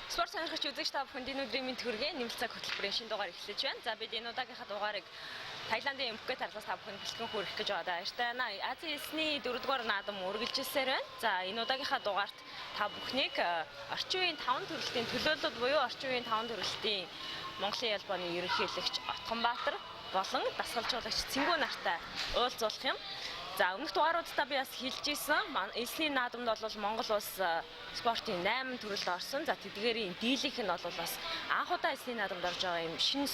Спорт сонирхогч үзэгч та бүхэнд энэ өдрийн мэнд хүргэе. Нэмэлт цаг хөтөлбөрийн шинэ дугаар эхэлж байна. За бид энэ удаагийнхаа дугаарыг Таиландын Эмбукет арлаас та бүхэнд бэлтгэн хүргэх гэж байгаа даа. Азийн элсний 4-р наадам үргэлжилсээр байна. За энэ удаагийнхаа дугаарт та бүхнийг орчин үеийн 5 төрөлтийн төлөөлөлд буюу орчин үеийн 5 төрөлтийн Монголын ялбааны ерөнхийлөгч Отгонбаатар болон дасгалжуулагч Цэнгүү нартай уулзуулах юм. За өмнөх дугааруудаа би бас хэлж ийсэн. Элсний наадамд бол Монгол улс спортын 8 төрөлд орсон. За тэдгээрийн дийлийнх нь бол бас анх удаа элсний наадамд орж байгаа юм шинэ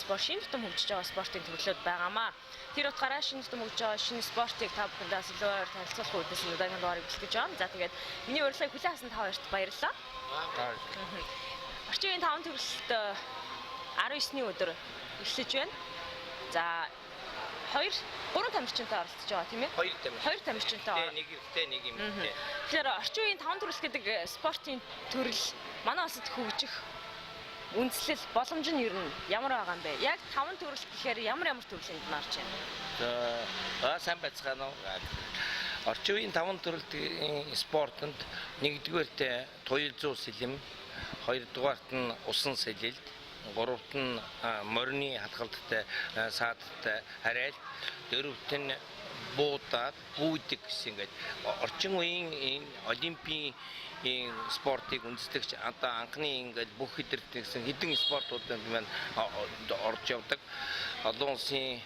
тутам хөгжиж байгаа спортын төрлүүд байгаамаа. Тэр утгаараа шинэ тутам хөгжиж байгаа шинэ спортыг та бүхэндээ зөвлөөр танилцуулах үүднээс энэ удаагийн дугаарыг бэлтгэж байгаа. За тэгээд миний урилгыг хүлээн авсан та хоёрт баярлалаа. Орчин үеийн 5 төрөлт 19-ний өдөр эхэлж байна. За 3 тамирчинтай оролцож байгаа тийм ээ? 2 тамирчинтай. Нэг ихтэй нэг юм ихтэй. Тэгэхээр орчин үеийн 5 төрөл гэдэг спортын төрөл манай улсад хөгжих үндслэл боломж нь ер нь ямар байгаа юм бэ? Яг 5 төрөл гэхээр ямар төрлийн нарж байна? За сайн байцгаана уу? Орчин үеийн 5 төрлийн спортод нэгдүгээрт туйлзуу сэлэм, хоёрдугаарт нь усан сэлэлт, гуравт нь морины хатгалтай саадтай харайл, дөрөвт нь буудаад бүйдэг гэсэн ингээд орчин үеийн олимпийн спортыг үндэслэгч одоо анхны ингээд бүх хэдэрт гэсэн хэдэн спортуудад маань орж явдаг. Олон улсын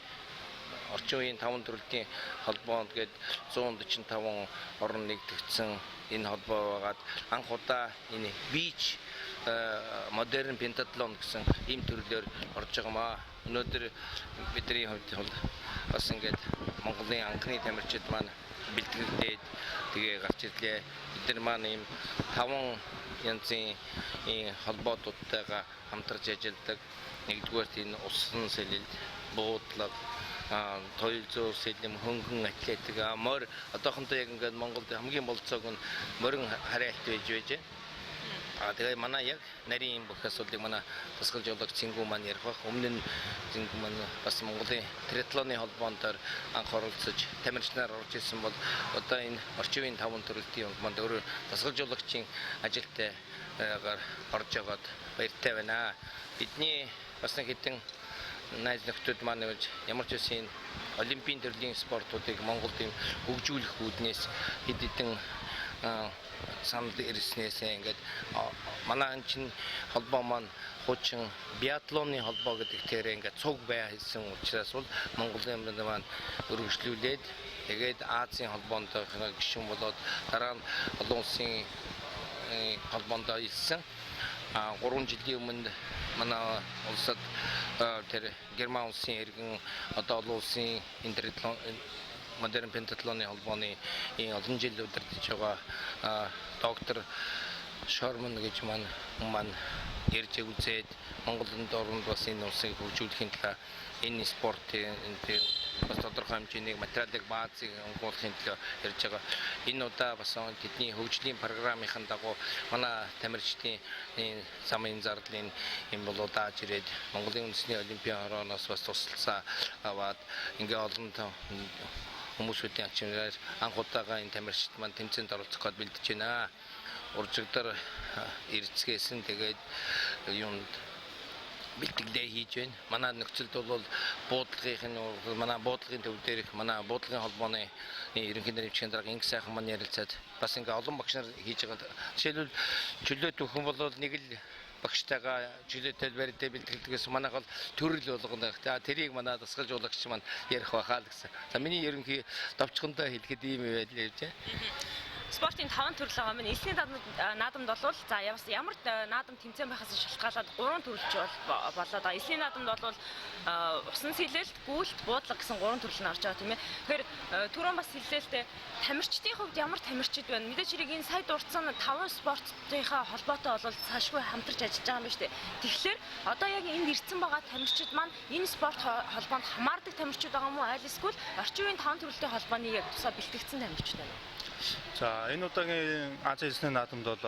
орчин үеийн 5 төрлийн холбоонд гээд 145 орн нэгдэгдсэн энэ холбоо байгаад анх удаа энэ бич модерн пентатлон гэсэн ийм төрлөөр орж байгаамаа. Өнөөдөр бидний хувьд бас ингээд Монголын анхны тамирчид маань бэлтгэгдээд тэгээ гарч ирлээ. Бид нар маань ийм 5 янзын холбоотуудтайгаа хамтарч ажилладаг. Нэгдүгээрт энэ усан сэлэлт, буудлага, туйлзуу сэлэм, хөнгөн атлетик, морь одоохондоо яг ингээд Монголд хамгийн болцоог нь морин хараалт байж байна. Тэгээ манай яг нарийн бүх асуудлыг манай дасгалжуулагч Цэнгүү маань ярих бах. Өмнө нь Цэнгүү маань бас Монголын триатлоны холбоонд анх оролцож тамирчнаар орж ирсэн бол одоо энэ орчин үеийн 5 төрөлтийн холбоонд өөрөө дасгалжуулагчийн ажилтай орж байгаад баяртай байна. Бидний бас нэг хэдэн найз нөхдөд маань ямар ч үсэн олимпийн төрлийн спортуудыг Монголд хөгжүүлэх үүднээс хэд хэдэн санал ирснээс ингээд манай энэ холбоо маань хуучин биатлоны холбоо гэдэг тэрэ ингээд цуг бай хэлсэн учраас бол Монголын маань өргөжлүүлээд тэгээд Азийн холбоонд гишүүн болоод дараа нь олон улсын холбоонд илсэн 3 жилийн өмнө манай улсад тэр Герман улсын иргэн одоо олон улсын интертлон модерн пентатлоны холбооны олон жил удирдах байгаа доктор Шормон гэж маань ярьж үзээд Монголд орнд бас энэ улсыг хөгжүүлэхийн төлөө энэ спортын бас тодорхой хэмжээний материалыг баазыг онгуулахын төлөө ярьж байгаа. Энэ удаа бас тэдний хөгжлийн программын дагуу манай тамирчдын замын зардлын юм болоо дааж ирээд Монголын үндэсний олимпийн хорооноос бас тусалцаа аваад ингээ олон хүмүүсүүдийн ачаараар анх удаага энэ тамирчид маань тэмцээнд оролцох гээд бэлдэж байна. Уржигдэр эрдэцгээсэн тэгээд юунд бэлтгэлээ хийж байна. Манай нөхцөлд бол манай буудлагын төв дээрх манай буудлагын холбооны ерөнхий нэрвчгийн дарга инх сайхан маань ярилцаад бас ингээ олон багш нар хийж байгаа. Жишээлбэл чөлөө төхөн бол нэг л багштайгаа чөлөөтэй барьдаа бэлтгэлдэгээс манайх бол төрөл болгоно. Тэрийг манай дасгалжуулагч маань ярих байхаа л гэсэн. За миний ерөнхий давчхандаа хэлэхэд ийм байлээ гэж. Спортын 5 төрөл байгаа маань элсний наадамд бол за ямар наадам тэмцээн байхаас шалтгаалаад 3 төрөлч болоод байгаа. Элсний наадамд бол усан сэлэлт, гүйлт, буудлага гэсэн 3 төрөл нь орж байгаа тийм ээ. Тэгэхээр түрүүн бас хэллээ л дээ. Тамирчдын хувьд ямар тамирчид байна? Мэдээж хэрэг энэ сая дурдсан 5 спортынхаа холбоотой бол цаашгүй хамтарч ажиллаж байгаа юм байна шүү дээ. Тэгэхээр одоо яг энд ирсэн байгаа тамирчид маань энэ спорт холбоонд хамаардаг тамирчид байгаа юм уу? Аль эсвэл орчин үеийн 5 төрөлтийн холбооны яг тусаа бэлтгэгдсэн тамирчид байна уу? За энэ удаагийн Азийн элсний наадамд бол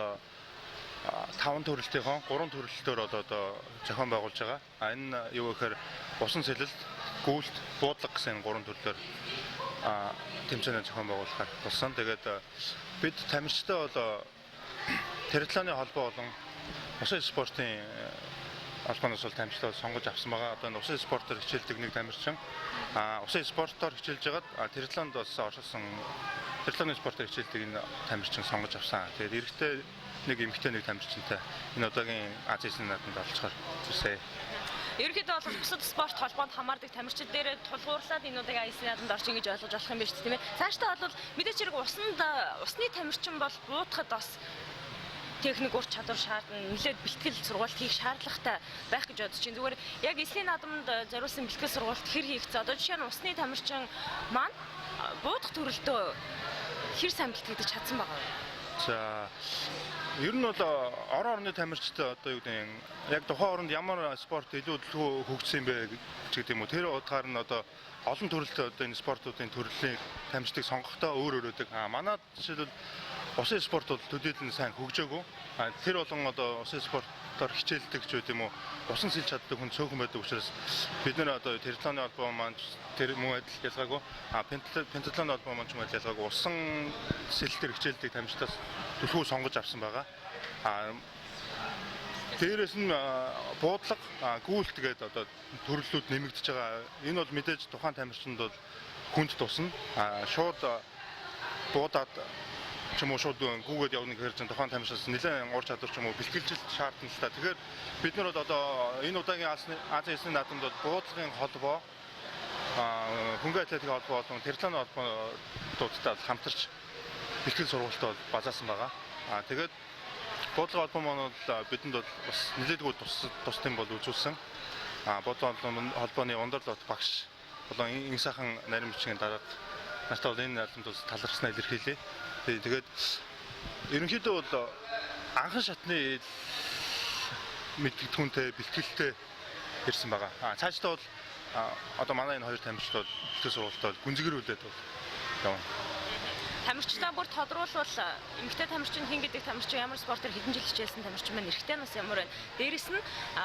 5 төрөлтийнхөө 3 төрөлтөөр одоо зохион байгуулж байгаа. Энэ юу гэхээр усан сэлэлт, гүйлт, буудлага гэсэн 3 төрлөөр тэмцээнэ зохион байгуулахаар болсон. Тэгээд бид тамирчтай бол триатлоны холбоо болон усан спортын албанаас бол тамирчлал сонгож авсан байгаа. Одоо энэ усан спортоор хичээлдэг нэг тамирчин усан спортоор хичээлж байгаад триатлонд бас орсон триатлоны спортоор хичээлдэг энэ тамирчин сонгож авсан. Тэгээд эрэгтэй нэг эмэгтэй нэг тамирчинтай энэ удаагийн Азийн эсний наадамд оролцохоор ирсэн. Ерөнхийдөө бол бусад спорт холбоонд хамаардаг тамирчид дээр тулгуурлаад энэ удаагийн эсний наадамд орж ингэж ойлгож болох юм байна шүү дээ, тийм ээ. Цаашдаа бол мэдээж хэрэг усны тамирчин бол буудахад бас техник ур чадвар шаардна, нэлээд бэлтгэл сургалт хийх шаардлагатай байх гэж бодож чинь. Зүгээр яг эсний наадамд зориулсан бэлтгэл сургалт хэр хийгдсэн. Одоо жишээ нь усны тамирчин маань буудах төрөлдөө хэр сайн бэлтгэж чадсан байгаа вэ? За ер нь бол орон орны тамирчид одоо юу гэдэг нь яг тухайн оронд ямар спорт илүү хөгжсөн бэ гэдэг юм уу. Тэр утгаар нь одоо олон төрөлтэй одоо энэ спортуудын төрлийг тамирчдыг сонгохдоо өөр өөр өдөг. Манай жишээлбэл усан спорт бол төдийлөн сайн хөгжөөгүй. Тэр болон одоо усан спортоор хичээлдэг ч үгүй юм уу. Усан сэлж чаддаг хүн цөөхөн байдаг учраас бид нэр одоо триатлоны холбоо маань тэр мөн адил ялгаагүй. Пентатлоны холбоо маань ч мөн адил ялгаагүй. Усан сэлтэр хичээлдэг тамирчдаас төлхөө сонгож авсан байгаа. Дээрээс нь буудлага, гүйлт гэдэг одоо төрлүүд нэмэгдэж байгаа. Энэ бол мэдээж тухайн тамирчинд бол хүнд тусна. Шууд буудаад ч юм уу шууд гүгээд явна гэхээр чинь тухайн тамирчаас нэлээд ур чадвар ч юм уу бэлтгэлжилт шаардна л та. Тэгэхээр бид нар бол одоо энэ удаагийн Азийн эсний наадамд бол буудлагын холбоо, хөнгөн атлетикийн холбоо болон триатлоны холбоодтай хамтарч бэлтгэл сургалтад базаасан байгаа. Тэгээд буудлын холбоо маань бол бидэнд бол бас нэлээдгүй тусдсан бол үзүүлсэн. Буудлын холбооны ундралт багш болон энэ сайхан нарийн бичгийн дарга нартай бол энэ наадамд бас талархснаа илэрхийлээ. Тэгээд ерөнхийдөө бол анхан шатны мэдгэдэггүнтэй бэлтгэлтэй ирсэн байгаа. Цаашдаа бол одоо манай энэ хоёр тамирчид бол бэлтгэл сургалтад гүнзгийрүүлээд бол явна. Тамирчдаа бүр тодруулбал эмэгтэй тамирчин хин гэдэг тамирчин ямар спортоор хэдэн жил хичээлсэн тамирчин байна, эрэгтэй нас ямар байна. Дээрэс нь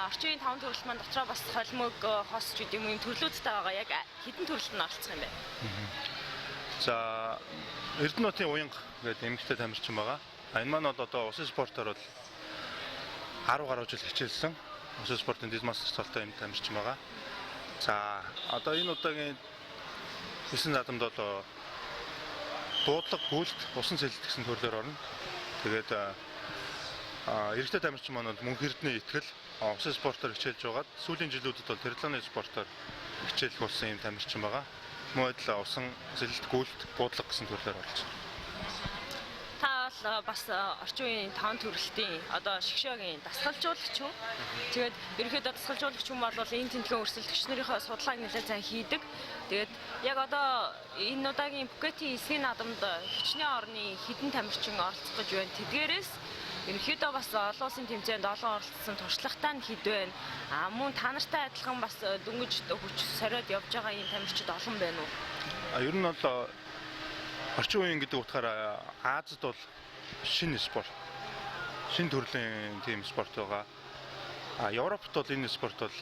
орчин үеийн 5 төрөл маань дотроо бас холимог, хос ч гэдэг юм төрлүүдтэй байгаа. Яг хэдэн төрөлд нь оролцох юм бэ? За Эрдэнэтийн уянга гэдэг эмэгтэй тамирчин байгаа. Энэ маань бол одоо усан спортоор бол 10 гаруй жил хичээлсэн. Усан спортын дэд мастер цолтой энэ тамирчин байгаа. За одоо энэ удаагийн эсний наадамд одоо буудлага, гүйлт, усан сэлэлт гэсэн төрлөөр орно. Тэгээд эрэгтэй тамирчин маань бол мөнх эрдэнэ итгэл усан спортоор хичээлж байгаад сүүлийн жилүүдэд бол триатлоны спортоор хичээлэх болсон юм тамирчин байгаа. Мөн адил усан сэлэлт, гүйлт, буудлага гэсэн төрлөөр орж байна. Та бол бас орчин үеийн 5 төрөлтийн одоо шгшөөгийн дасгалжуулагч юм. Тэгээд ерөнхийдөө дасгалжуулагч юм бол энэ тэмдгийн өрсөлдөгч нарынхаа судалгааг нэлээд сайн хийдэг. Тэгээд яг одоо энэ удаагийн Пукетийн эсний наадамд хичнээн орны хэдэн тамирчин оролцох гэж байна. Тэдгээрээс ерөнхийдөө бас олон улсын тэмцээнд олон оролцсон туршлагатай нь хэд байна. Мөн та нартай адилхан бас дөнгөж хүч сориод явж байгаа юм тамирчид олон байна уу? Ер нь бол орчин үеийн гэдэг утгаараа Азад бол шинэ спорт, шинэ төрлийн тийм спорт байгаа. Европт бол энэ спорт бол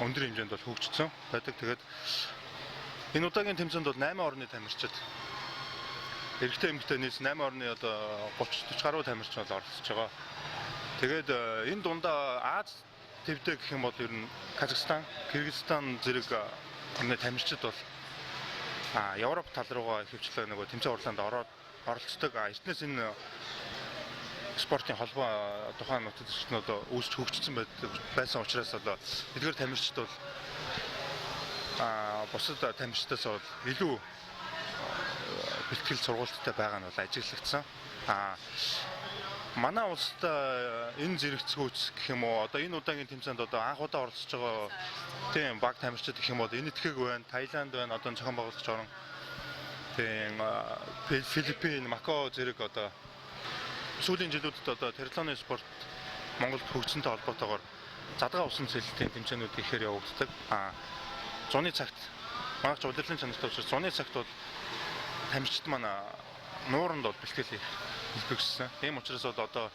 өндөр хэмжээнд бол хөгжсөн байдаг. Тэгээд энэ удаагийн тэмцээнд бол 8 орны тамирчид эрэгтэй эмэгтэй нийс 8 орны одоо 30-40 гаруй тамирчин бол оролцож байгаа. Тэгээд энэ дундаа Аз төвтэй гэх юм бол ер нь Казахстан, Кыргызстан зэрэг орны тамирчид бол Европ тал руугаа ихэвчлэн нөгөө тэмцээн урлаанд оролцдог. Эртнээс энэ спортын холбоо тухайн нутагт одоо үүсч хөгжсөн байсан учраас одоо эдгээр тамирчид бол бусад тамирчдаас бол илүү бэлтгэл сургалттай байгаа нь бол ажиглагдсан. Манай улсад энэ зэрэгцгүүц гэх юм уу одоо энэ удаагийн тэмцээнд одоо анх удаа оролцож байгаа тийм баг тамирчид гэх юм бол энэ Энэтхэг байна, Таиланд байна, одоо зохион байгуулагч орон тийм Филиппин, Макао зэрэг одоо сүүлийн жилүүдэд одоо триатлоны спорт Монголд хөгжсөнтэй холбоотойгоор задгаа усан сэлэлтийн тэмцээнүүд ихээр явагддаг. Зуны цагт манайх ч удирдлын чанартай учраас зуны цагт бол тамирчид маань нууранд бол бэлтгэл илтгэжсэн. Тийм учраас бол одоо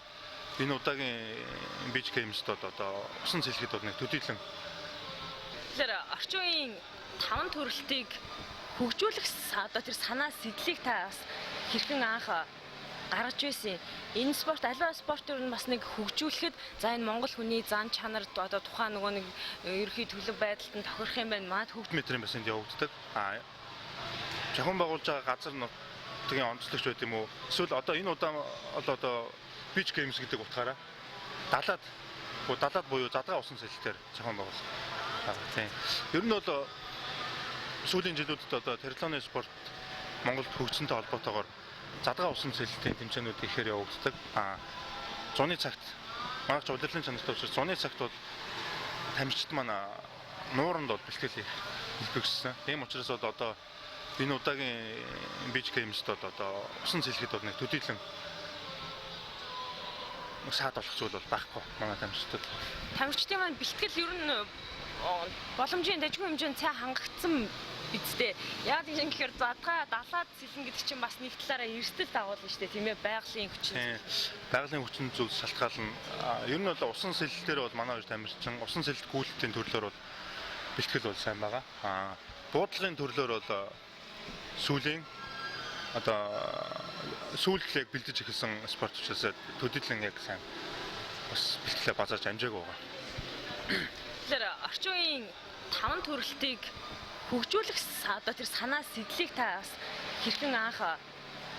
энэ удаагийн Beach Games-д одоо усан сэлэхэд бол нэг төдийлөн. Тэгэхээр орчин үеийн 5 төрөлтийг хөгжүүлэх одоо тэр санаа сэтлийг та бас хэрхэн анх гаргаж байсан. Энэ спорт аливаа спортоор нь бас нэг хөгжүүлэхэд за энэ монгол хүний зан чанар одоо тухайн нөгөө нэг ерөнхий төлөв байдалд нь тохирох юм байна. Маад метрийн бассейнд явагддаг. Зохион байгуулж байгаа газар нутгийн онцлогч байт юм уу? Эсвэл одоо энэ удаа одоо beach games гэдэг утгаараа далаад буюу задгаа усан сэлтээр зохион байгуулах. Тийм. Ер нь бол сүүлийн жилүүдэд одоо триатлоны спорт Монголд хөгжсөнтэй холбоотойгоор задгаа усан сэлтийн тэмцээнүүд ихээр явагддаг. Зуны цагт манайх ч удирдлын чанартай учраас зуны цагт бол тамирчид маань нууранд бол бэлтгэл хийлгэгдсэн. Тийм учраас бол одоо энэ удаагийн beach games-д одоо усан сэлгэд бол нэг төдийлөн саад болох зүйл бол байхгүй манай тамирчдад. Тамирчдын маань бэлтгэл ер нь боломжийн дажгүй хэмжээнд цай хангагдсан бидтэй. Яг тийм гэхээр задгаа далаад сэлэн гэдэг чинь бас нэг талаараа эрсдэл дагуулна шүү дээ, тийм ээ, байгалийн хүчин. Байгалийн хүчин зүйл шалтгаална. Ер нь бол усан сэлэл дээр бол манай хоёр тамирчин усан сэлэлт гүйлтийн төрлөөр бол бэлтгэл бол сайн байгаа. Буудлагын төрлөөр бол сүүлийн одоо сүүлдлийг бэлдэж эхэлсэн спорт учраас төдийлөн яг сайн бас бэлтгэлээ базарч амжаагүй байгаа. Тэгэхээр орчин үеийн 5 төрөлтийг хөгжүүлэх одоо тэр санаа сэтлийг та бас хэрхэн анх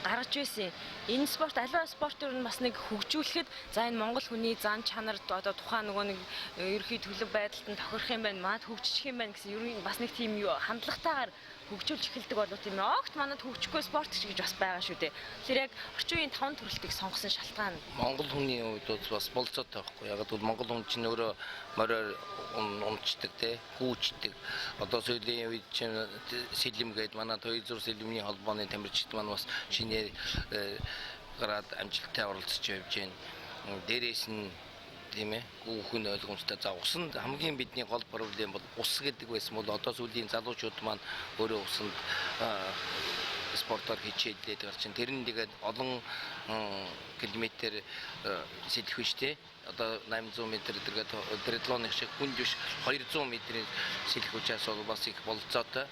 гаргаж байсан. Энэ спорт аливаа спортоор нь бас нэг хөгжүүлэхэд за энэ монгол хүний зан чанар одоо тухайн нөгөө нэг ерөнхий төлөв байдалд нь тохирох юм байна, маад хөгжих юм байна гэсэн ер нь бас нэг тийм хандлагатайгаар хөгжүүлж эхэлдэг болов тийм ээ. Огт манад хөгжихгүй спорт гэж бас байгаа шүү дээ. Тэгэхээр яг орчин үеийн 5 төрөлтийг сонгосон шалтгаан Монгол хүний хувьд бас болцоотой байхгүй. Яг л монгол хүн чинь өөрөө мороор унцдаг те, хүүчдэг. Одоо сүүлийн үед чинь сэлэм гээд манай Тойлзуур сэлэмний холбооны тамирчид маань бас шинээр гараад амжилттай оролцож явж байна. Дээрээс нь тийм ээ хүүхэн ойлгомжтой за усанд хамгийн бидний гол проблем бол ус гэдэг байсан бол одоо сүүлийн залуучууд маань өөрөө усанд спортоор хичээлээд гарч чинь тэр нь тэгээд олон километр сэлэх биш те одоо 800 м гэдэг триатлоны шиг хүн биш 200 м-ийн сэлэх учраас бол бас их болцоотой.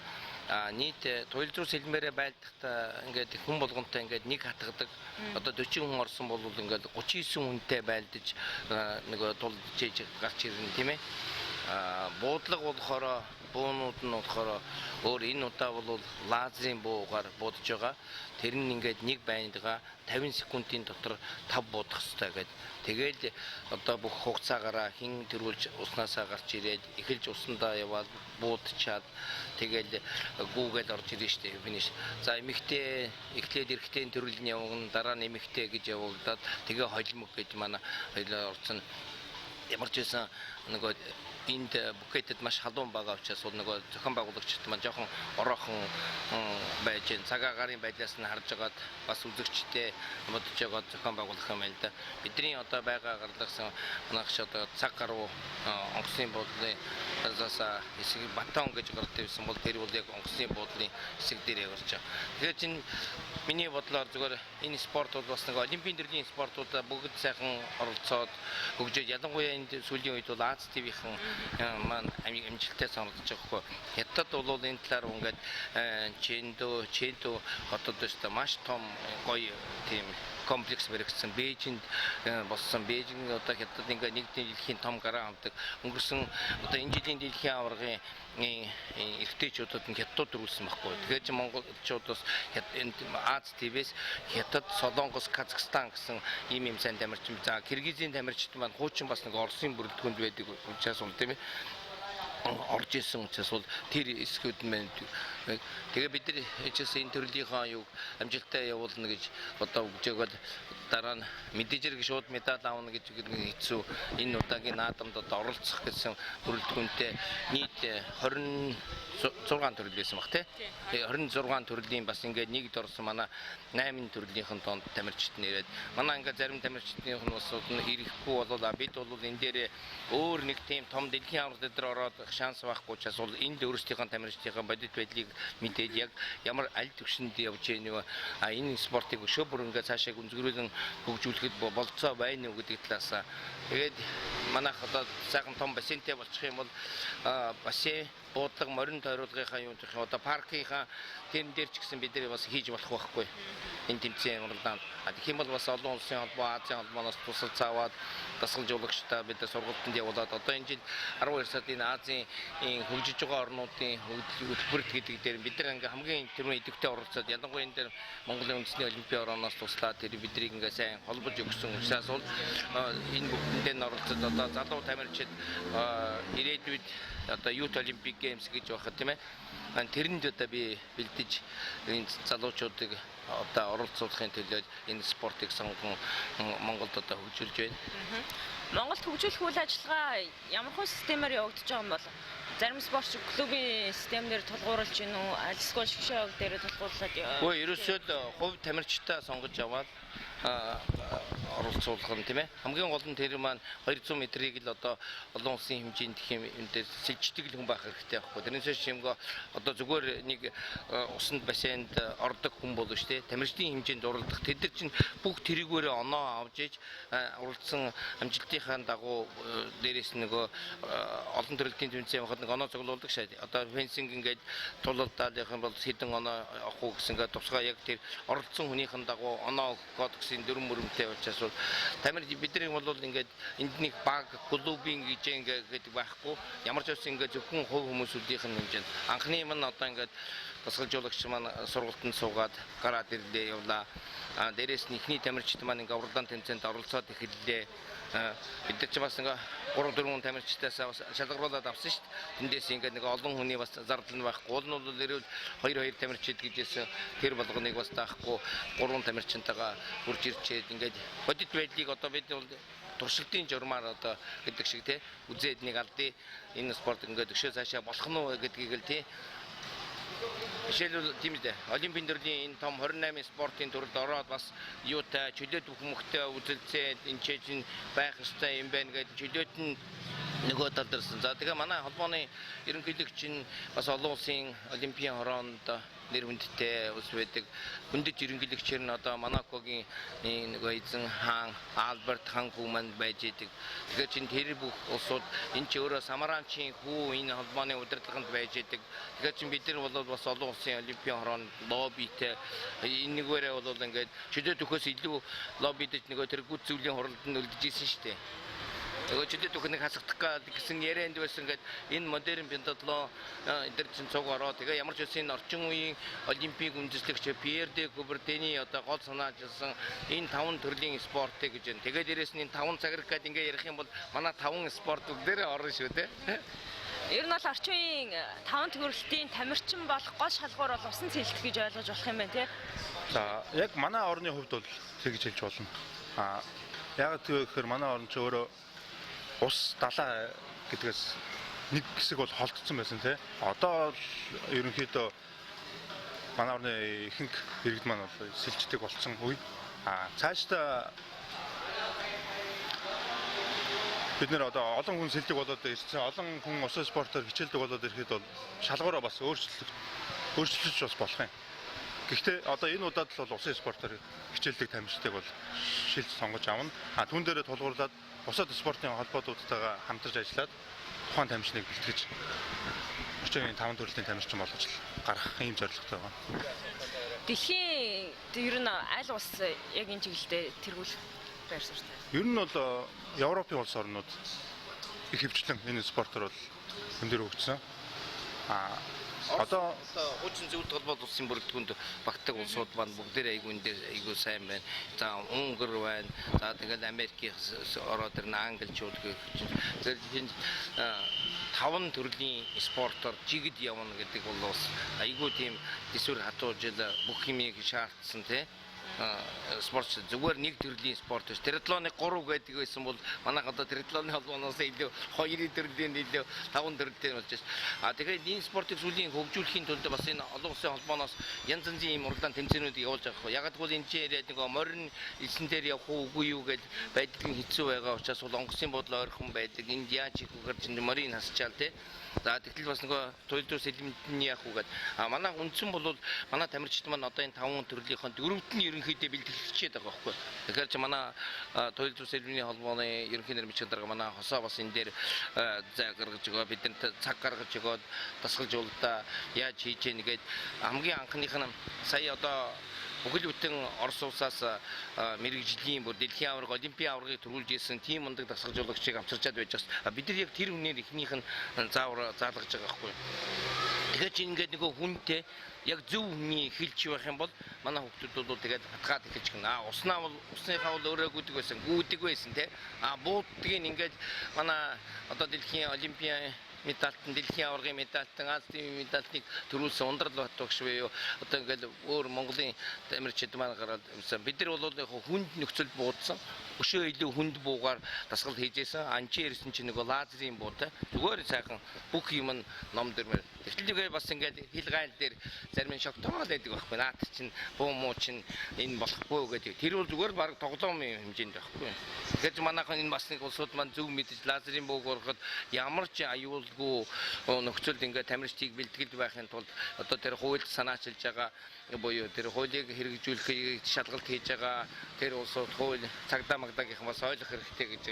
Нийт туйлзуур сэлмээрээ байлдахдаа ингээд хүн болгонтой ингээд нэг хатгадаг. Одоо 40 хүн орсон бол ингээд 39 хүнтэй байлдаж нөгөө тулдж гарч ирнэ тийм ээ. Буудлага болохоор буунууд нь болохоор өөр энэ удаа бол лазерын буугаар буудаж байгаа. Тэр нь ингээд нэг байнгаа 50 секундын дотор 5 буудах хэрэгтэй гэдэг. Тэгээл одоо бүх хугацаагаараа хин төрүүлж уснасаа гарч ирээд эхэлж уснаа яваад буудчаад тэгээл гүүгээл орж ирнэ шүү дээ финиш. За эмэгтэй эхлээд эрэгтэй төрөлний явган дараа нь эмэгтэй гэж явагдаад тэгээ холимог гэж манай хоёлоо орсон. Ямар ч байсан нөгөө энд букетэд маш халуун байгаа учраас нөгөө зохион байгуулагчид маань жоохон ороохон байж гэн цагаа гарын байдлаас нь харж агаад бас үзэгчтэй бодож байгаа зохион байгуулах юм байна да. Бидний одоо байгаа гаргалсан манайх одоо цаг гаруй онгоцны буудлын засаа хэсэг батон гэж гардаг байсан бол тэр бол яг онгоцны буудлын хэсэг дээр явж байгаа. Тэгэхээр чинь миний бодлоор зүгээр энэ спорт бол бас нэг олимпийн төрлийн спортуудаа бүгд сайхан оролцоод хөгжөөд ялангуяа энэ сүүлийн үед бол Аз ТV-ийн маань амжилттай санагдаж байгаа хгүй. Хятад бол энэ талаар ингээд Чэндо хотод өстө маш том гоё тийм комплекс баригдсан. Бээжинд болсон. Бээжин одоо хятад ингээд нэг дэлхийн том гараа авдаг. Өнгөрсөн одоо энэ жилийн дэлхийн аваргын эрэгтэйчүүдэд нь хятад төрүүлсэн байхгүй. Тэгэхээр чи монголчуудаас Аз ТV-с хятад, Солонгос, Казахстан гэсэн ийм сайн тамирчин. За Киргизийн тамирчид маань хуучин бас нэг Оросын бүрэлдэхүүнд байдаг учраас бол тийм ээ орж исэн учраас бол тэр эсгүүд мэн тэгээ бид нар хичээс энэ төрлийнхаа юг амжилттай явуулна гэж одоо өгжөөгөл дараа нь мэдээжэрэг шууд медаль авна гэж хэцүү энэ удаагийн наадамд одоо оролцох гэсэн бүрэлдэхүүнтэй нийт 26 төрөл байсан баг тий 26 төрлийн бас ингээд нэгд орсон манай 8 төрлийнхэн донд тамирчид нэрээд манай ингээд зарим тамирчдын нь бас ирэхгүй болоо бид бол энэ дээр өөр нэг тийм том дэлхийн аварга дээр ороод шанс байхгүй учраас бол энд өөрсдийнхөө тамирчдын бодит байдлыг мэдээд яг ямар аль төвшөнд явж байгаа энэ спортыг өшөө бүр ингээд цаашаа гүнзгийрүүлэн хөгжүүлэхэд болцоо байна уу гэдэг талаас тэгээд манайх одоо сайхан том бассейнтэй болчих юм бол бассейн буудлага морин тойруулгынхаа юм жих одоо паркийнхаа тэрэн дээр ч гэсэн бид нар бас хийж болох байхгүй. Энэ тэмцээн уралдаанд. Тэгэх юм бол бас олон улсын холбоо, Азийн холбооноос тусал цааваад дасгалжуулагчдаа бид нар сургалтанд явуулаад одоо энэ жил 12 сард энэ Азийн хөгжиж байгаа орнуудын хөтөлбөрт гэдэг дээр бид нар ингээ хамгийн тэрний идэвхтэй оролцоод ялангуяа энэ дээр Монголын үндэсний олимпийн орооноос туслаад тэр биднийг ингээ сайн холбож өгсөн учраас бол энэ бүхэнд оролцоод одоо залуу тамирчид ирээдүйд одоо Youth Olympic Games гэж байхад тийм ээ. Тэрэнд одоо би бэлдэж энэ залуучуудыг одоо оролцуулахын төлөө энэ спортыг сонгон Монголд одоо хөгжүүлж байна. Монголд хөгжүүлэх үйл ажиллагаа ямар хөө системээр явагдаж байгаа юм бол зарим спортч клубын системээр тулгуурлаж гин үү, альсгүй шгшээ дээр тулгуурлаад Өө ерөөсөө хувь тамирчдаа сонгож аваад оролцуулах нь тийм ээ. Хамгийн гол нь тэр маань 200 метрийг л одоо олон улсын хэмжээнд гэх юм энэ дээр сэлждэг хүн байх хэрэгтэй байхгүй. Тэрнээс шимгөө одоо зүгээр нэг усанд бассейнд ордог хүн болов шүү дээ. Тамирчдын хэмжээнд уралдах. Тэд нар чинь бүх тэрийгээрээ оноо авч иж уралдсан амжилтынхаа дагуу дээрээс нөгөө олон төрлийн тэмцээн байхад нэг оноо цуглуулдаг шээ. Одоо фенсинг ингээд тулалдаалах юм бол хэдэн оноо авах уу гэсэн ингээд тусгай яг тэр оролцсон хүнийхэн дагуу оноо өгөх гэсэн дүрм мөрөмтэй учраас тамир бидний бол ингээд энд нэг баг клубын гэж ингээд байхгүй ямар ч үсэн ингээд зөвхөн хувь хүмүүсүүдийнх нь хэмжээнд анхны юм нь одоо ингээд дасгалжуулагч маань сургалтанд суугаад гараад ирлээ явлаа. Дээрээс нь ихний тамирчид маань ингээд уралдаан тэмцээнд оролцоод эхэллээ. Бид нар ч бас ингээ 3-4 тамирчдаас шалгаруулад авсан шүү дээ. Тэндээс ингээ нэг олон хүний бас зардал нь байхгүй. Уул нь бол ирвэл 2 тамирчид гэжээс тэр болгоныг бас таахгүй 3 тамирчинтайгаа хурж ирчээд ингээд бодит байдлыг одоо бид бол туршилтын журмаар одоо гэдэг шиг тий үзээд нэг алдъя энэ спорт ингээд өшөө цаашаа болох нь уу гэдгийг л тий жишээлбэл тийм үү Олимпийн төрлийн энэ том 28 спортын төрөлд ороод бас юутай чөлөөт бүхмөхтэй үзэлцээд энэ чинь байх ёстой юм байна гэдэг чөлөөт нь нөгөө талдэрсэн. За тэгээ манай холбооны ерөнхийлөгч нь бас олон улсын олимпийн хороонд нэр хүндтэй ус байдаг. Хүндэт ерөнхийлөгчээр нь одоо Монакогийн нөгөө эзэн хаан Альберт хаан хүү манд байж идэг. Тэгэхээр чинь тэр бүх улсууд энэ ч өөрөө Самаранчийн хүү энэ холбооны удирдлаганд байж идэг. Тэгэхээр чинь бид нар бол бас олон улсын олимпийн хороонд лоббитэй энэ нэгээрээ бол ингээд чөлөөт өхөөс илүү лоббидэж нөгөө тэр гүд зүйлийн хуралд нь үлдэж исэн шүү дээ. Өчигдөр түүхнийг хасагдах гэсэн ярианд байсан ингээд энэ модерн биндадлоо эдгээр чинь цуг ороо тэгээ ямар ч үсэн орчин үеийн олимпийн үндэслэгч Пьер де Кубертений одоо гол санаачилсан энэ 5 төрлийн спортыг гэж байна. Тэгээд дээрэс нь энэ 5 цаграг гэдэг ингээд ярих юм бол манай 5 спортууд дээр орно шүү дээ. Ер нь бол орчин үеийн 5 төрөлтийн тамирчин болох гол шалгуур бол усан цэлдэх гэж ойлгож болох юм байна тий. За яг манай орны хувьд бол тэгж хэлж болно. Яг тэгэхээр манай орн ч өөрөө ус далаа гэдгээс нэг хэсэг бол холдсон байсан тий. Одоо ерөнхийдөө манай орны ихэнх иргэд маань бол сэлждэг болсон үе. Цаашдаа бид нэр одоо олон хүн сэлдэг болоод ирсэн. Олон хүн усан спортоор хичээлдэг болоод ирэхэд бол шалгуураа бас өөрчлөж бас болох юм. Гэхдээ одоо энэ удаад л бол усан спортоор хичээлдэг тамирчдыг бол шилж сонгож авна. Түүн дээрээ тулгуурлаад бусад спортын холбоодуудтайгаа хамтарч ажиллаад тухайн тамирчныг бэлтгэж орчин үеийн 5 төрлийн тамирчин болгож гаргах ийм зорилготой байна. Дэлхийн ер нь аль улс яг энэ чиглэлдээ тэргүүлэх байр суурьтай? Ер нь бол Европын улс орнууд их хөвчлэн энэ спортоор бол өндөр хөгжсөн. Одоо хуучин зөвлөлт холбоот улсын бүрэлдэхүүнд багтдаг улсууд маань бүгдээр айгүй сайн байна. За Унгар байна. За тэгэл Америкээс ороод ирнэ Англичууд гэх чинь. Тэгэхээр 5 төрлийн спортоор жигд явна гэдэг бол бас айгүй тийм дэсвэр хатуужил бүх юмыг шаардсан тий. Спорт зүгээр нэг төрлийн спорт биш. Триатлоны 3 гэдэг байсан бол манайх одоо триатлоны холбооноос илүү 2 төрлийн илүү 5 төрлийн болж байна. Тэгэхээр энэ спортыг сүүлийн хөгжүүлэхийн тулд бас энэ олон улсын холбооноос янз янзын юм уралдаан тэмцээнүүдийг явуулж байгаа хөө. Яг тэгвэл энэ чинь яриад нэг морин элсэн дээр явах үгүй юу гэж байдлын хэцүү байгаа учраас бол онгоцын бодлоо ойрхон байдаг. Энд яаж их үгээр чинь морин хасчаал тий. За тэгтэл бас нөгөө туйлдус элементний яах үгээд манай үндсэн бол манай тамирчид маань одоо энэ 5 төрлийнхэн 4-т нь ерөнхийдөө бэлтгэлчээд байгаа байхгүй. Тэгэхээр чи манай туйл зүйн сэдвийн холбооны ерөнхий нэрмчиг дарга манай хосоо бас энэ дээр зай гаргаж өгөө бидэнд цаг гаргаж өгөөд дасгалжуулалтаа яаж хийж яах нэгээд хамгийн анхных нь сая одоо бүхэл бүтэн Орос улсаас мэрэгжлийн бүр дэлхийн аварга олимпийн аваргыг төрүүлж ирсэн тийм мундаг дасгалжуулагчийг авчирчаад байж байгаа. Бид нар яг тэр үнээр ихнийх нь заавар заалгаж байгаа байхгүй. Тэгэхээр чи ингээд нөгөө хүнтэй яг зөв хүний хэлж байх юм бол манай хүмүүс бол тэгээд хатгаад эхэлж гэнэ. Уснаа бол усныхаа бол өөрөө гүдэг байсан те. Буудгийг ингээд манай одоо дэлхийн олимпийн медальтан дэлхийн аваргын медальтан Азийн медальтыг төрүүлсэн ундрал батгш буюу одоо ингээд өөр Монголын тамирчид маань гараад юмсан. Бид нар бол хүнд нөхцөл буудсан. Өшөө илүү хүнд буугаар дасгал хийжсэн. Анчи ирсэн чинь нөгөө лазерын буутай. Зүгээр сайхан бүх юм ном дөрмөр. Тэгтлэгээ бас ингээд хил гайл дээр зарим нь шогтоол байдаг байхгүй. Наад чинь буу муу чинь энэ болохгүй гэдэг. Тэр бол зүгээр баг тоглоом хэмжээнд байхгүй. Тэгэхээр манайхан энэ бас нэг улсууд маань зөв мэдж лазерын бууг урахад ямар ч аюулгүй нөхцөлд ингээд тамирчдыг бэлтгэл байхын тулд одоо тэр хуульд санаачилж байгаа буюу тэр хуулийг хэрэгжүүлэхийг шалгалт хийж байгаа тэр улсууд хууль цагдаа магдаагийнхан бас ойлгох хэрэгтэй гэж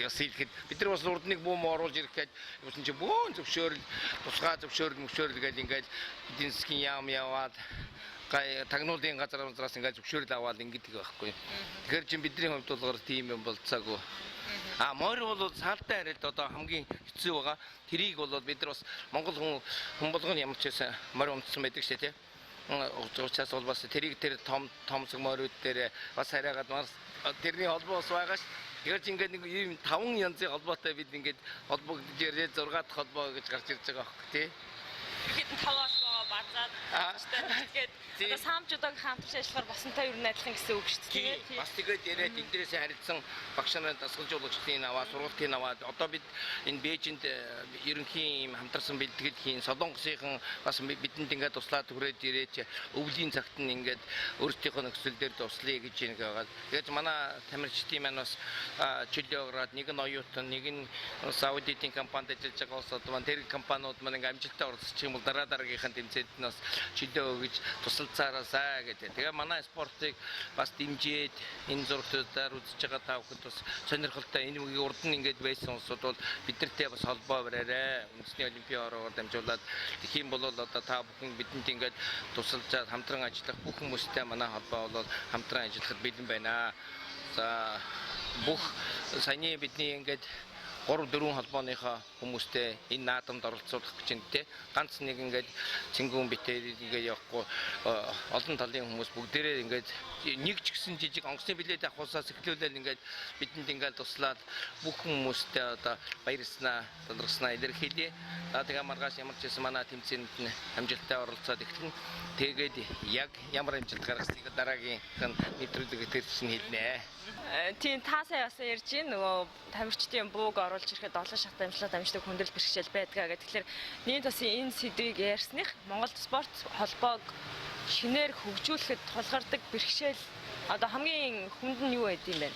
бас хэлэхэд бид нар бас урд нэг бүүм оруулж ирэх гэж юусэн чи бөөн зөвшөөрөл тусгай зөвшөөрөл гэж ингээд эдийн засгийн яам яваад тагнуулын газраас ингээд зөвшөөрөл аваад ингэдэг байхгүй. Тэгэхээр чинь бидний хувьд болохоор тийм юм болцаагүй. Морь бол саалтай харилт одоо хамгийн хэцүү байгаа. Тэрийг бол бид нар бас Монгол хүн болгоны ямар ч байсан морь өмдсөн байдаг шээ тий. Уучраас бол бас тэрийг тэр томсог морьуд дээр бас хараагаад бас тэрний холбоо бас байгаа ш. Тэгэхээр чи ингээд нэг юм 5 янзын холбоотой бид ингээд холбогдож ирээд 6 дахь холбоо гэж гарч ирж байгаа байхгүй тий. Ихэд 5 холбоогоо базаад тэгээд одоо саамчуудаа хамтарч ажиллахаар басантай юу найдлах гэсэн үг шүү дээ. Бас тэгээд яриад эндээс харилцсан багш нарын дасгалжуулагчдын аваа сургалтын аваад одоо бид энэ Бээжинд ерөнхийн хамтарсан бэлтгэлийн Солонгосын бас бидэнд ингээд туслаад хүрээд ирээч өвлийн цагт нь ингээд өөрсдийнхөө нөхцөл дээр туслая гэж нэг байгаа. Тэгээд манай тамирчдын маань бас чөлөөграад нэг нь оюутан нэг нь Саудитын компанид ажиллаж байгаа улсууд маань тэр компаниуд маань ингээд амжилттай оролцож юм бол дараагийнхын тэмцээнд нь бас чөлөө өгж тусалцаараасаа гэдэг. Тэгээ манай спортыг бас дэмжиж энэ зургуудаар үзэж байгаа та бүхэнд бас сонирхолтой энэ үеийн урд нь ингээд байсан улсууд бол биднэртэй бас холбоо бариарай. Үндэсний олимпийн орогоор дамжуулаад тэгэх юм бол одоо та бүхэн бидэнд ингээд тусалж хамтран ажиллах бүх хүмүүстэй манай холбоо бол хамтран ажиллахад бэлэн байна. За бүх саяны бидний ингээд 3-4 холбооныхоо хүмүүстэй энэ наадамд оролцуулах гэж байна. Ганц нэг ингээд цэнгүүн битээр ингээд явахгүй олон талын хүмүүс бүгдээрээ ингээд нэг ч гэсэн жижиг онгоцны билет авахусаас эхлүүлээд ингээд бидэнд ингээд туслаад бүх хүмүүстэй одоо баярлснаа, талархснаа илэрхийлье. Тэгээ маргааш ямар ч байсан манай тэмцээнд нь амжилттай оролцоод эхлэн тэгээд яг ямар амжилт гаргасныг дараагийн нэвтрүүлэг дээр чинь хэлнэ. Тийм та сая бас ярьж гин нөгөө тамирчдын бууг оруулж ирэхэд 7 шат амжилт амжилтыг хүндрэл бэрхшээл байдгаа гэх. Тэгэхээр нийт бас энэ сэдвийг ярьсных Монгол спорт холбоог шинээр хөгжүүлэхэд тулгардаг бэрхшээл одоо хамгийн хүнд нь юу байд юм бэ?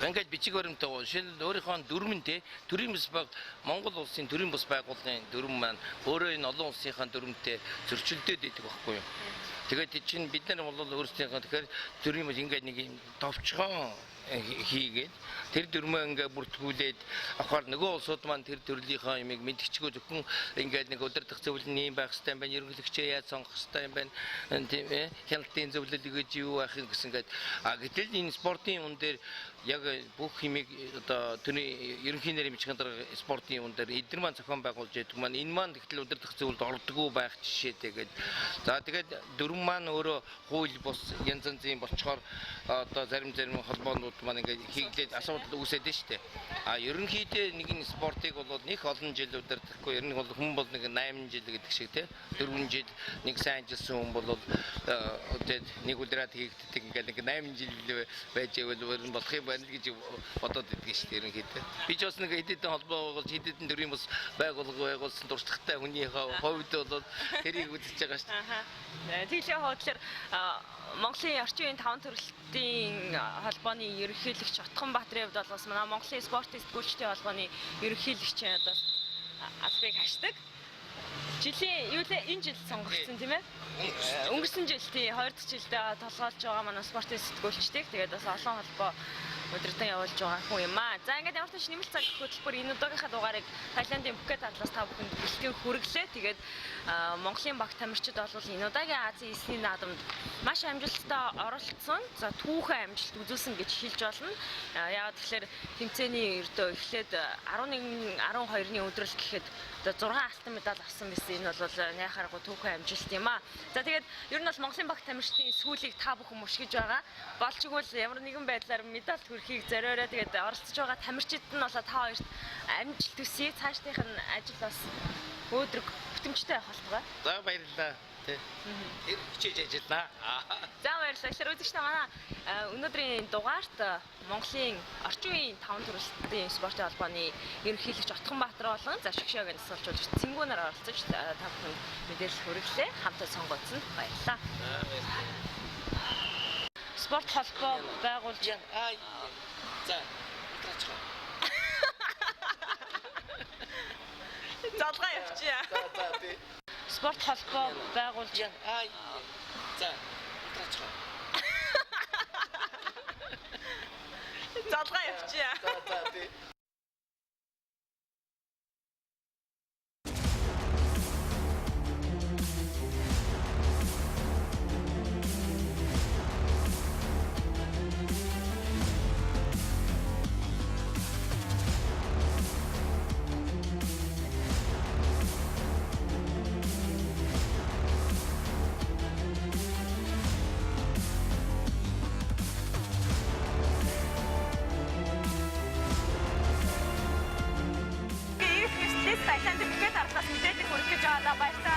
Ингээд бичиг баримттай жишээл өөрийнхөө дүрмэн те төрийн бас баг Монгол улсын төрийн бас байгууллагын дүрм маань өөрөө энэ олон улсынхаа дүрмтэй зөрчилдөд идэг байхгүй юу. Тэгээд чинь бид нар бол өөрсдийнхөө тэгэхээр төрийн бас ингээд нэг юм товчхон хийгээд тэр дүрмээ ингээд бүртгүүлээд авахар нөгөө улсууд маань тэр төрлийнхөө юмыг мэдчихгүй зөвхөн ингээд нэг удирдах зөвлөл нь юм байх хэрэгтэй юм байна. Ерөнхийлөгчөө яаж сонгох хэрэгтэй юм байна. Тийм ээ. Хяналтын зөвлөл гэж юу байх юм гэсэн ингээд гэтэл энэ спортын үн дээр яг бүх хэмиг одоо тэрний ерөнхий нэрмжийн дарга спортын үн дээр эдгээр маань зохион байгуулж яадаг маань энэ маань тэгтэл удирдах зөвлөлд ордоггүй байх жишээтэй гээд за тэгээд дүрм маань өөрөө хууль бус янз янзын болчоор одоо зарим холбоонууд маань ингээд хийглээд асуудал үүсээд байна шүү дээ. Ерөнхийдөө нэг нь спортыг бол нэг олон жил удирдахгүй ер нь бол хүн бол нэг 8 жил гэдэг шиг тий 4 жил нэг сайн ажилласан хүн бол тэгээд нэг удираад хийгддэг ингээд нэг 8 жил байж байвал болох юм байна гэж бодоод идэг шүү дээ ерөнхийдөө. Би ч бас нэг хэдэн холбоо болж хэдэн төрлийн бас байгуулсан туршлагатай хүний хувьд бол тэрийг үзэж байгаа шүү дээ. Тэглийн хуудлаар Монголын орчин үеийн 5 төрөлтийн холбооны ерөнхийлөгч Отгонбаатарын хувьд бол манай Монголын спортын сэтгүүлчдийн холбооны ерөнхийлөгч одоо албыг хашдаг. жилийн юу лээ энэ жил сонгогдсон тийм ээ? Өнгөрсөн жил тий 2 дахь жилдээ толгойлж байгаа манай спортын сэтгүүлчдийг тэгээд бас олон холбоо өдөртөн явуулж байгаа хүн юм аа. За ингээд ямар ч тач нэмэлт цаг хөтөлбөр энэ удаагийнхаа дугаарыг Таиландын Пхукет арлаас та бүхэнд бэлтгэн хүргэлээ. Тэгээд Монголын багт тамирчид бол энэ удаагийн Азийн эсний наадамд маш амжилттай оролцсон. За түүхэн амжилт үзүүлсэн гэж хэлж болно. Яагаад тэгэхээр тэмцээний ердөө эхлээд 11-12-ны өдрөл гэхэд одоо 6 алтан медаль авсан байсан. Энэ бол яхааргүй түүхэн амжилт юм аа. За тэгээд ер нь бол Монголын багт тамирчдын сүүлийг та бүхэн мушгиж байгаа. Болж игэл ямар нэгэн байдлаар медаль хүрхийг зориороо тэгээд оролцож байгаа тамирчид нь бол та хоёрт амжилт хүсье. Цаашдынх нь ажил бас өөдрөг бүтэмжтэй явах болтугай. За баярлалаа. Тэ. Тэр хичээж ажиллана. За баярлалаа. Тэгэхээр үзэгчтэй манай өнөөдрийн дугаарт Монголын орчин үеийн 5 төрөлхтний спортын холбооны ерөнхийлөгч Отгонбаатар болон за шгшөөгийн тасалжуулагч Цэнгүүнээр оролцож та бүхэнд мэдээлэл хүргэлээ. Хамтаа сонгогдсонд баярлалаа. Спорт холбоо байгуулж за унтраач. залгаа явчихъя. За тий. Спорт холбоо байгуулж за унтраач. залгаа явчихъя. За тий. Таиландын Пхукет арлаас мэдээлэл хүргэж байгаа баярлалаа.